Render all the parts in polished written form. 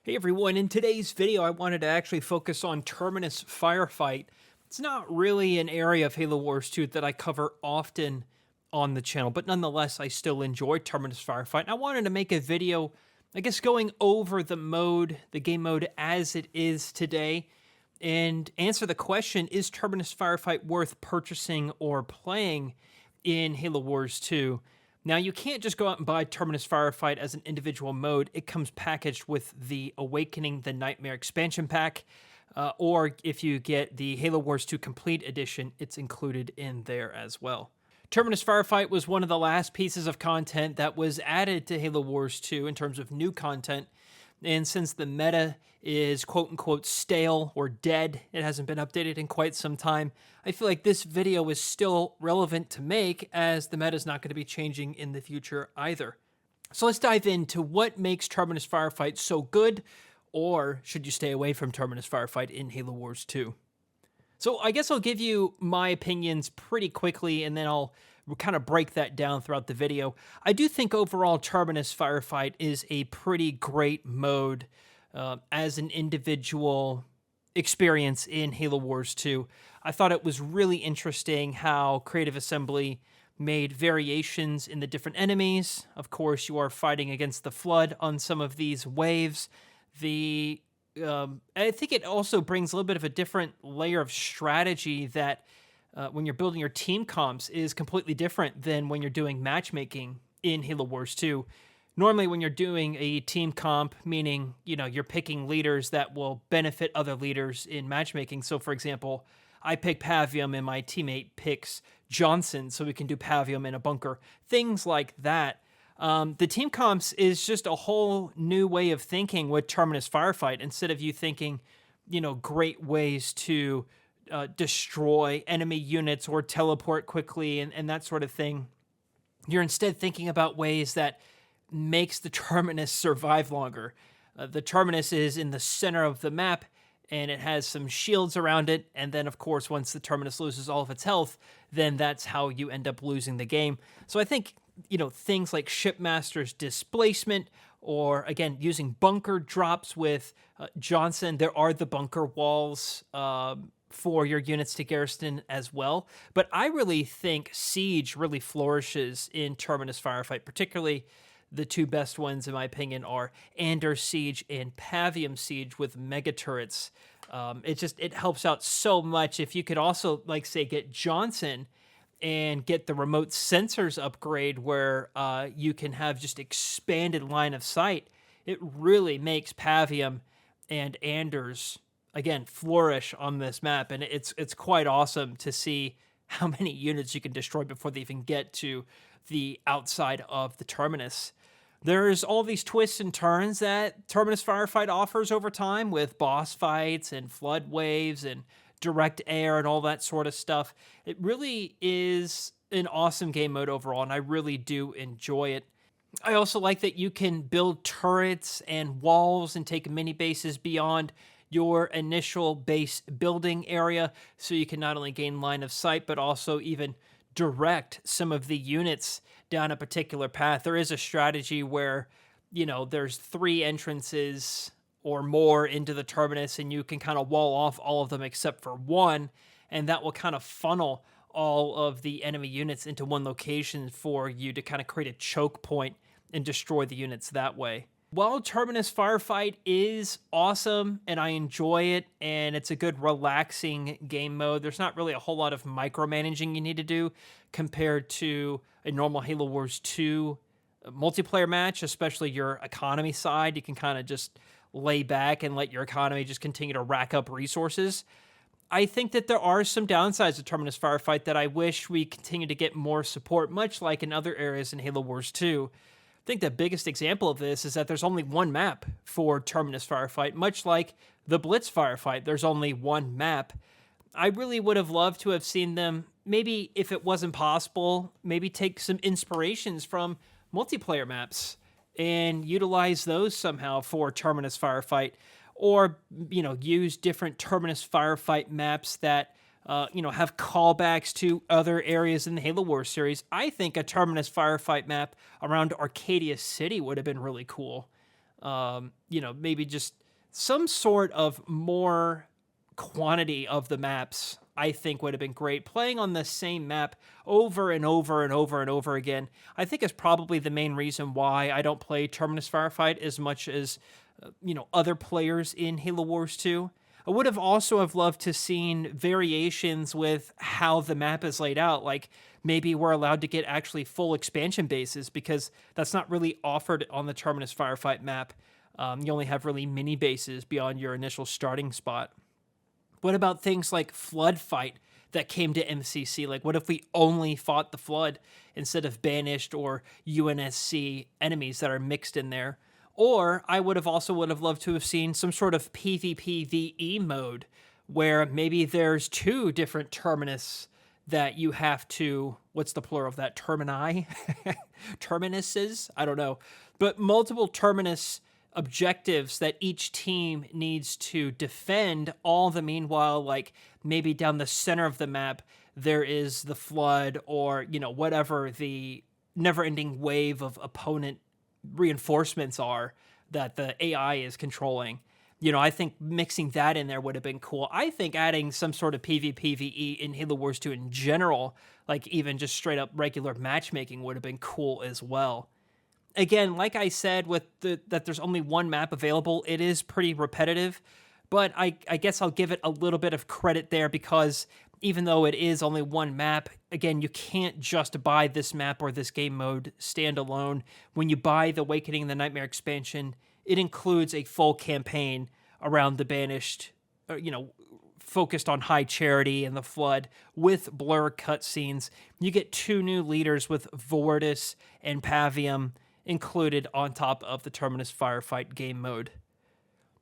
Hey everyone, in today's video I wanted to actually focus on Terminus Firefight. It's not really an area of Halo Wars 2 that I cover often on the channel, but nonetheless I still enjoy Terminus Firefight. And I wanted to make a video, I guess, going over the game mode as it is today, and answer the question, is Terminus Firefight worth purchasing or playing in Halo Wars 2? Now, you can't just go out and buy Terminus Firefight as an individual mode. It comes packaged with the Awakening the Nightmare expansion pack, or if you get the Halo Wars 2 Complete Edition, it's included in there as well. Terminus Firefight was one of the last pieces of content that was added to Halo Wars 2 in terms of new content, and since the meta is quote-unquote stale or dead, it hasn't been updated in quite some time, I feel like this video is still relevant to make, as the meta is not going to be changing in the future either. So let's dive into what makes Terminus Firefight so good, or should you stay away from Terminus Firefight in Halo Wars 2? So I guess I'll give you my opinions pretty quickly, and then I'll kind of break that down throughout the video. I do think overall Terminus Firefight is a pretty great mode as an individual experience in Halo Wars 2. I thought it was really interesting how Creative Assembly made variations in the different enemies. Of course, you are fighting against the Flood on some of these waves. I think it also brings a little bit of a different layer of strategy that when you're building your team comps is completely different than when you're doing matchmaking in Halo Wars 2. Normally when you're doing a team comp, meaning, you're picking leaders that will benefit other leaders in matchmaking. So for example, I pick Pavium and my teammate picks Johnson, so we can do Pavium in a bunker. Things like that. The team comps is just a whole new way of thinking with Terminus Firefight. Instead of you thinking, great ways to destroy enemy units or teleport quickly and that sort of thing, you're instead thinking about ways that makes the Terminus survive longer. The Terminus is in the center of the map, and it has some shields around it, and then of course once the Terminus loses all of its health, then that's how you end up losing the game. So I think, things like Shipmaster's displacement, or again, using bunker drops with Johnson, there are the bunker walls for your units to garrison as well. But I really think Siege really flourishes in Terminus Firefight. Particularly the two best ones, in my opinion, are Anders Siege and Pavium Siege with mega turrets. It helps out so much. If you could also, say, get Johnson and get the remote sensors upgrade where you can have just expanded line of sight, it really makes Pavium and Anders, again, flourish on this map. And it's quite awesome to see how many units you can destroy before they even get to the outside of the Terminus. There's all these twists and turns that Terminus Firefight offers over time, with boss fights and flood waves and direct air and all that sort of stuff. It really is an awesome game mode overall, and I really do enjoy it. I also like that you can build turrets and walls and take mini bases beyond your initial base building area, so you can not only gain line of sight, but also even direct some of the units down a particular path. There is a strategy where, there's 3 entrances or more into the Terminus, and you can kind of wall off all of them except for one, and that will kind of funnel all of the enemy units into one location for you to kind of create a choke point and destroy the units that way. While Terminus Firefight is awesome and I enjoy it, and it's a good relaxing game mode, there's not really a whole lot of micromanaging you need to do compared to a normal Halo Wars 2 multiplayer match, especially your economy side. You can kind of just lay back and let your economy just continue to rack up resources. I think that there are some downsides to Terminus Firefight that I wish we continue to get more support, much like in other areas in Halo Wars 2. I think the biggest example of this is that there's only one map for Terminus Firefight, much like the Blitz Firefight. There's only one map. I really would have loved to have seen them, maybe if it wasn't possible, maybe take some inspirations from multiplayer maps and utilize those somehow for Terminus Firefight, or, use different Terminus Firefight maps that have callbacks to other areas in the Halo Wars series. I think a Terminus Firefight map around Arcadia City would have been really cool. Maybe just some sort of more quantity of the maps, I think would have been great. Playing on the same map over and over and over and over again, I think is probably the main reason why I don't play Terminus Firefight as much as, other players in Halo Wars 2. I would have also have loved to seen variations with how the map is laid out. Like maybe we're allowed to get actually full expansion bases, because that's not really offered on the Terminus Firefight map. You only have really mini bases beyond your initial starting spot. What about things like Flood Fight that came to MCC? Like, what if we only fought the Flood instead of Banished or UNSC enemies that are mixed in there? Or I would have loved to have seen some sort of PvPvE mode where maybe there's two different terminus that you have to, what's the plural of that? Termini? Terminuses? I don't know. But multiple terminus objectives that each team needs to defend, all the meanwhile, like maybe down the center of the map there is the Flood, or whatever the never-ending wave of opponent reinforcements are that the AI is controlling. I think mixing that in there would have been cool. I think adding some sort of PvPvE in Halo Wars 2 in general, like even just straight up regular matchmaking, would have been cool as well. Again, like I said, that there's only one map available, it is pretty repetitive, but I guess I'll give it a little bit of credit there, because even though it is only one map, again, you can't just buy this map or this game mode standalone. When you buy the Awakening and the Nightmare expansion, it includes a full campaign around the Banished, focused on High Charity and the Flood, with blur cutscenes. You get 2 new leaders with Vortis and Pavium included on top of the Terminus Firefight game mode.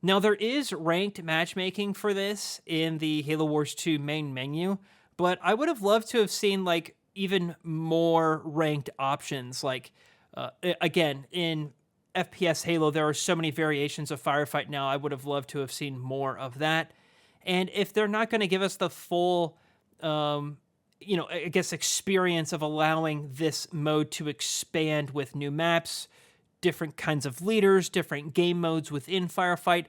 Now, there is ranked matchmaking for this in the Halo Wars 2 main menu, but I would have loved to have seen like even more ranked options. Like, again, in FPS Halo, there are so many variations of Firefight now. I would have loved to have seen more of that. And if they're not going to give us the full, experience of allowing this mode to expand with new maps, different kinds of leaders, different game modes within Firefight,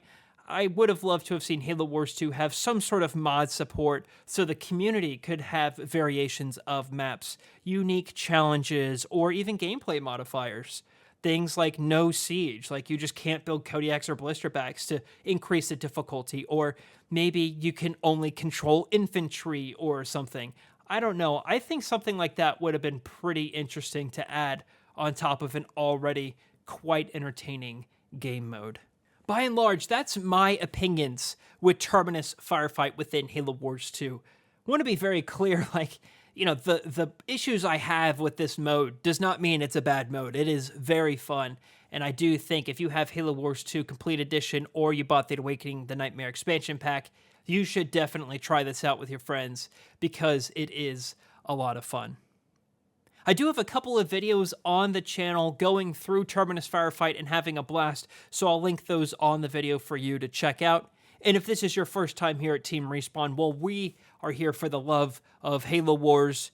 I would have loved to have seen Halo Wars 2 have some sort of mod support so the community could have variations of maps, unique challenges, or even gameplay modifiers. Things like no siege, like you just can't build Kodiaks or Blisterbacks to increase the difficulty, or maybe you can only control infantry or something. I don't know. I think something like that would have been pretty interesting to add on top of an already quite entertaining game mode. By and large, that's my opinions with Terminus Firefight within Halo Wars 2. I want to be very clear, the issues I have with this mode does not mean it's a bad mode. It is very fun, and I do think if you have Halo Wars 2 Complete Edition or you bought the Awakening the Nightmare expansion pack, you should definitely try this out with your friends, because it is a lot of fun. I do have a couple of videos on the channel going through Terminus Firefight and having a blast, so I'll link those on the video for you to check out. And if this is your first time here at Team Respawn, well, we are here for the love of Halo Wars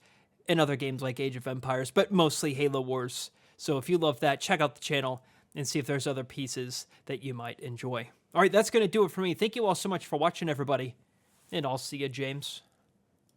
and other games like Age of Empires, but mostly Halo Wars. So if you love that, check out the channel and see if there's other pieces that you might enjoy. All right, that's going to do it for me. Thank you all so much for watching, everybody, and I'll see you, James.